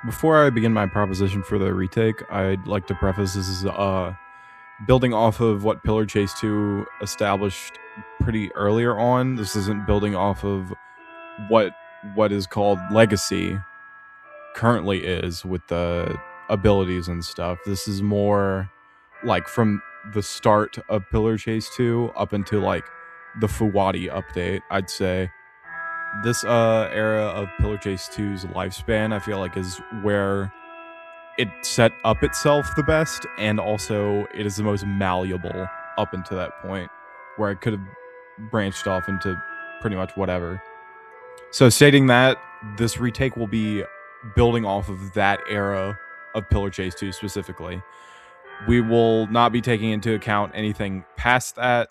Before I begin my proposition for the retake, I'd like to preface this is building off of what Pillar Chase 2 established pretty earlier on. This isn't building off of what is called legacy currently is with the abilities and stuff. This is more like from the start of Pillar Chase 2 up until like the Fuwadi update, I'd say. This era of Pillar Chase 2's lifespan, I feel like, is where it set up itself the best, and also it is the most malleable up until that point, where it could have branched off into pretty much whatever. So stating that, this retake will be building off of that era of Pillar Chase 2 specifically. We will not be taking into account anything past that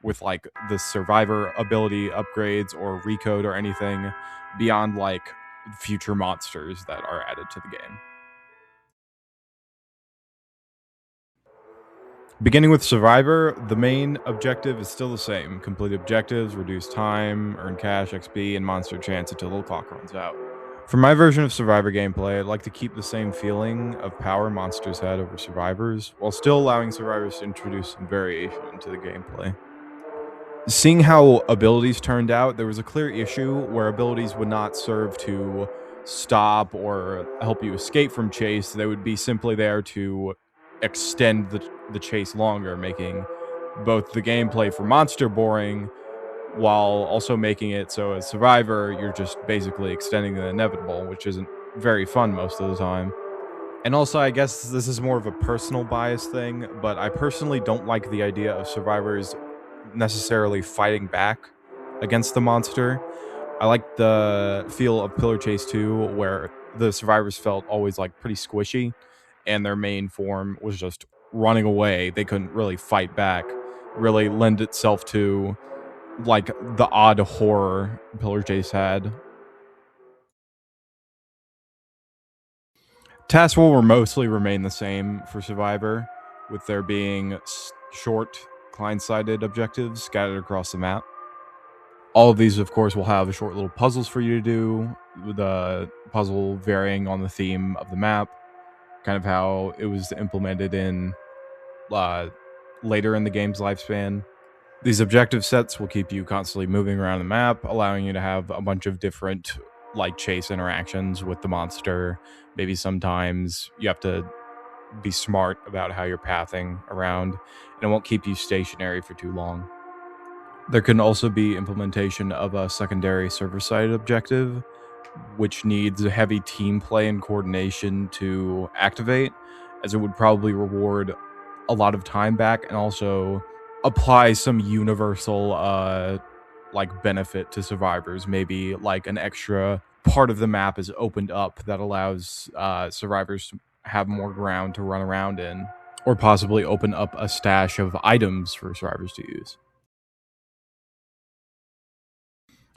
with like the survivor ability upgrades or recode or anything beyond like future monsters that are added to the game. Beginning with Survivor, the main objective is still the same. Complete objectives, reduce time, earn cash, XP, and monster chance until the clock runs out. For my version of Survivor gameplay, I'd like to keep the same feeling of power monsters had over survivors, while still allowing survivors to introduce some variation into the gameplay. Seeing how abilities turned out, there was a clear issue where abilities would not serve to stop or help you escape from chase. They would be simply there to extend the chase longer, making both the gameplay for monster boring while also making it so as survivor you're just basically extending the inevitable, which isn't very fun most of the time. And also, I guess this is more of a personal bias thing, but I personally don't like the idea of survivors necessarily fighting back against the monster. I like the feel of Pillar Chase 2 where the survivors felt always like pretty squishy, and their main form was just running away. They couldn't really fight back, really lend itself to like the odd horror Pillar Chase had. Tasks will mostly remain the same for Survivor, with there being short, client-sided objectives scattered across the map. All of these, of course, will have short little puzzles for you to do, with the puzzle varying on the theme of the map, kind of how it was implemented in later in the game's lifespan. These objective sets will keep you constantly moving around the map, allowing you to have a bunch of different like chase interactions with the monster. Maybe sometimes you have to be smart about how you're pathing around, and it won't keep you stationary for too long. There can also be implementation of a secondary server-side objective, which needs heavy team play and coordination to activate, as it would probably reward a lot of time back and also apply some universal like benefit to survivors. Maybe like an extra part of the map is opened up that allows survivors to have more ground to run around in, or possibly open up a stash of items for survivors to use.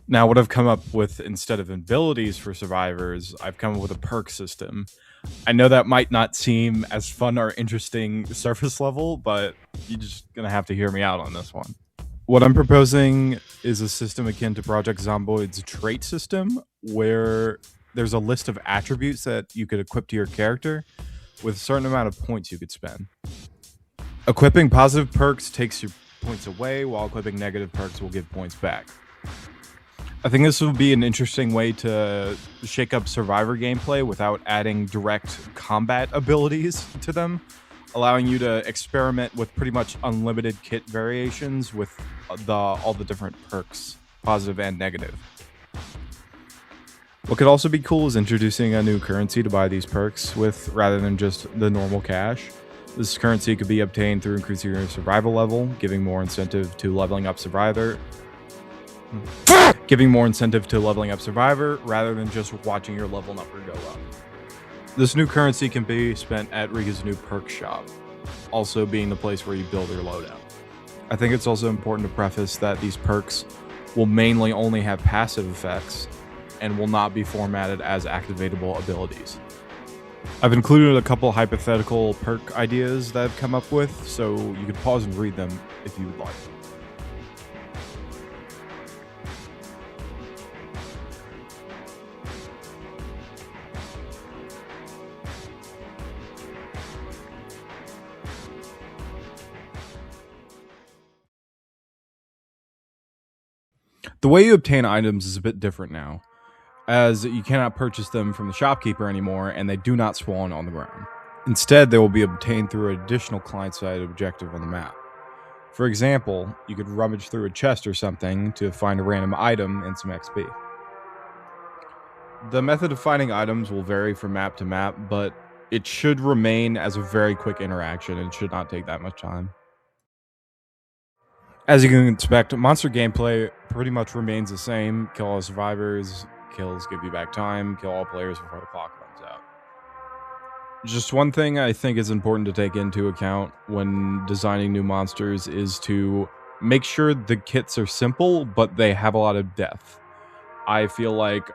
Now, what I've come up with instead of abilities for survivors, I've come up with a perk system. I know that might not seem as fun or interesting surface level, but you're just gonna have to hear me out on this one. What I'm proposing is a system akin to Project Zomboid's trait system, where there's a list of attributes that you could equip to your character with a certain amount of points you could spend. Equipping positive perks takes your points away, while equipping negative perks will give points back. I think this will be an interesting way to shake up survivor gameplay without adding direct combat abilities to them, allowing you to experiment with pretty much unlimited kit variations with all the different perks, positive and negative. What could also be cool is introducing a new currency to buy these perks with, rather than just the normal cash. This currency could be obtained through increasing your survival level, giving more incentive to leveling up Survivor rather than just watching your level number go up. This new currency can be spent at Riga's new perk shop, also being the place where you build your loadout. I think it's also important to preface that these perks will mainly only have passive effects and will not be formatted as activatable abilities. I've included a couple hypothetical perk ideas that I've come up with, so you can pause and read them if you would like. The way you obtain items is a bit different now, as you cannot purchase them from the shopkeeper anymore, and they do not spawn on the ground. Instead, they will be obtained through an additional client-side objective on the map. For example, you could rummage through a chest or something to find a random item and some XP. The method of finding items will vary from map to map, but it should remain as a very quick interaction and should not take that much time. As you can expect, monster gameplay pretty much remains the same. Kill all survivors, kills give you back time, kill all players before the clock runs out. Just one thing I think is important to take into account when designing new monsters is to make sure the kits are simple, but they have a lot of depth. I feel like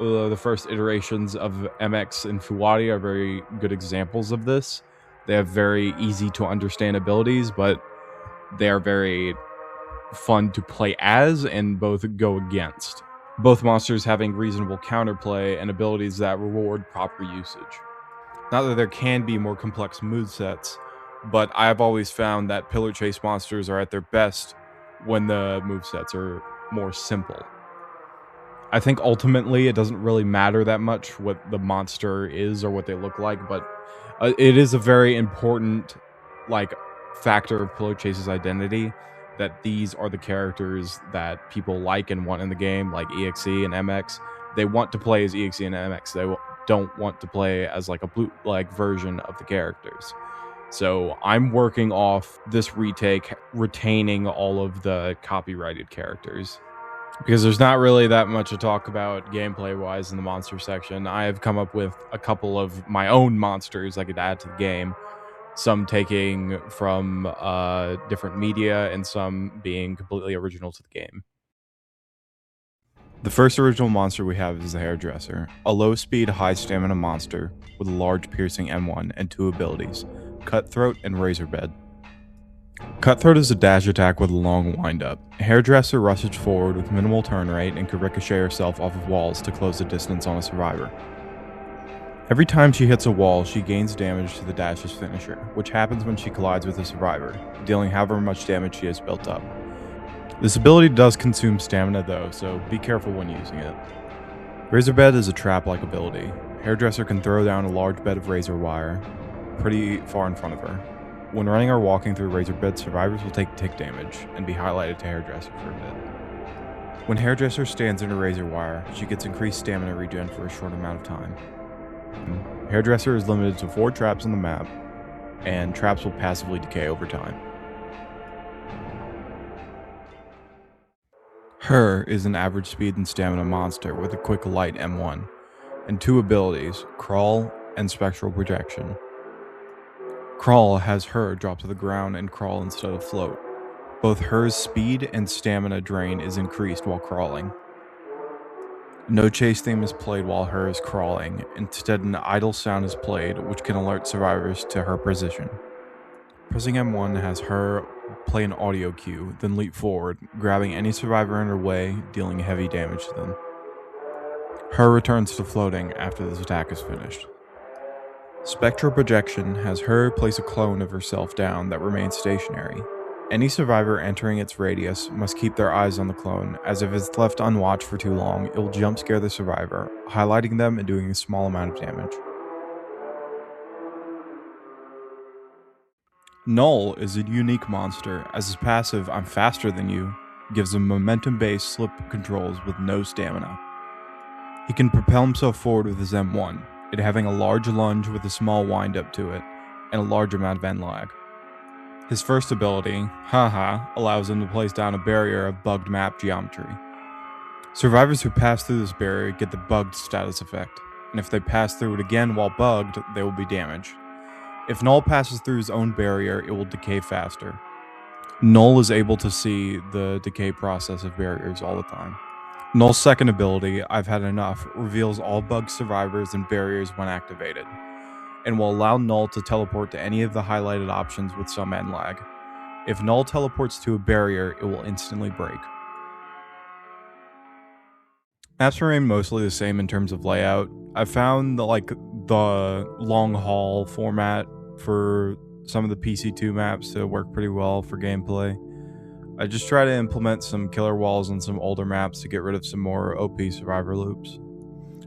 the first iterations of MX and Fuwari are very good examples of this. They have very easy to understand abilities, but they are very fun to play as and both go against. Both monsters having reasonable counterplay and abilities that reward proper usage. Not that there can be more complex movesets, but I've always found that pillar chase monsters are at their best when the movesets are more simple. I think ultimately it doesn't really matter that much what the monster is or what they look like, but it is a very important factor of Pillar Chase's identity that these are the characters that people like and want in the game, like EXE and MX. They want to play as EXE and MX. They don't want to play as a bootleg version of the characters. So I'm working off this retake, retaining all of the copyrighted characters. Because there's not really that much to talk about gameplay-wise in the monster section. I have come up with a couple of my own monsters I could add to the game. Some taking from different media and some being completely original to the game. The first original monster we have is the Hairdresser, a low-speed, high-stamina monster with a large piercing M1 and 2 abilities, Cutthroat and Razorbed. Cutthroat is a dash attack with a long wind-up. Hairdresser rushes forward with minimal turn rate and can ricochet herself off of walls to close the distance on a survivor. Every time she hits a wall, she gains damage to the dash's finisher, which happens when she collides with a survivor, dealing however much damage she has built up. This ability does consume stamina though, so be careful when using it. Razorbed is a trap-like ability. Hairdresser can throw down a large bed of razor wire pretty far in front of her. When running or walking through Razorbed, survivors will take tick damage and be highlighted to Hairdresser for a bit. When Hairdresser stands in a razor wire, she gets increased stamina regen for a short amount of time. Hairdresser is limited to 4 traps on the map, and traps will passively decay over time. Her is an average speed and stamina monster with a quick light M1, and 2 abilities, Crawl and Spectral Projection. Crawl has her drop to the ground and crawl instead of float. Both her's speed and stamina drain is increased while crawling. No chase theme is played while her is crawling, instead an idle sound is played which can alert survivors to her position. Pressing M1 has her play an audio cue, then leap forward, grabbing any survivor in her way, dealing heavy damage to them. Her returns to floating after this attack is finished. Spectral Projection has her place a clone of herself down that remains stationary. Any survivor entering its radius must keep their eyes on the clone, as if it's left unwatched for too long, it will jump scare the survivor, highlighting them and doing a small amount of damage. Null is a unique monster, as his passive, I'm faster than you, gives him momentum-based slip controls with no stamina. He can propel himself forward with his M1, it having a large lunge with a small wind-up to it, and a large amount of end lag. His first ability, Haha, allows him to place down a barrier of bugged map geometry. Survivors who pass through this barrier get the bugged status effect, and if they pass through it again while bugged, they will be damaged. If Null passes through his own barrier, it will decay faster. Null is able to see the decay process of barriers all the time. Null's second ability, I've Had Enough, reveals all bugged survivors and barriers when activated, and will allow Null to teleport to any of the highlighted options with some end lag. If Null teleports to a barrier, it will instantly break. Maps remain mostly the same in terms of layout. I found the long haul format for some of the PC2 maps to work pretty well for gameplay. I just try to implement some killer walls on some older maps to get rid of some more OP survivor loops.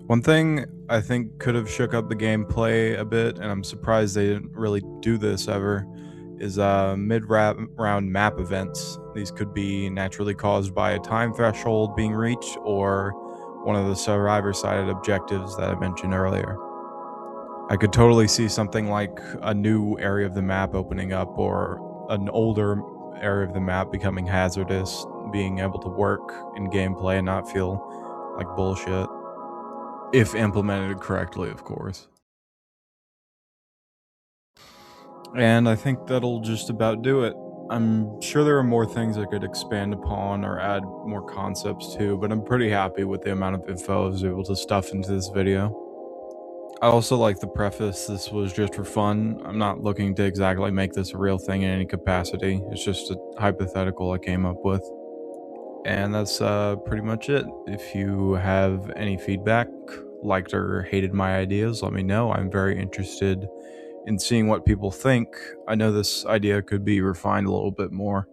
One thing I think could have shook up the gameplay a bit, and I'm surprised they didn't really do this ever, is mid-round map events. These could be naturally caused by a time threshold being reached or one of the survivor-sided objectives that I mentioned earlier. I could totally see something like a new area of the map opening up or an older area of the map becoming hazardous, being able to work in gameplay and not feel like bullshit. If implemented correctly, of course. And I think that'll just about do it. I'm sure there are more things I could expand upon or add more concepts to, but I'm pretty happy with the amount of info I was able to stuff into this video. I also like the preface, this was just for fun. I'm not looking to exactly make this a real thing in any capacity. It's just a hypothetical I came up with. And that's pretty much it. If you have any feedback, liked or hated my ideas, let me know. I'm very interested in seeing what people think. I know this idea could be refined a little bit more.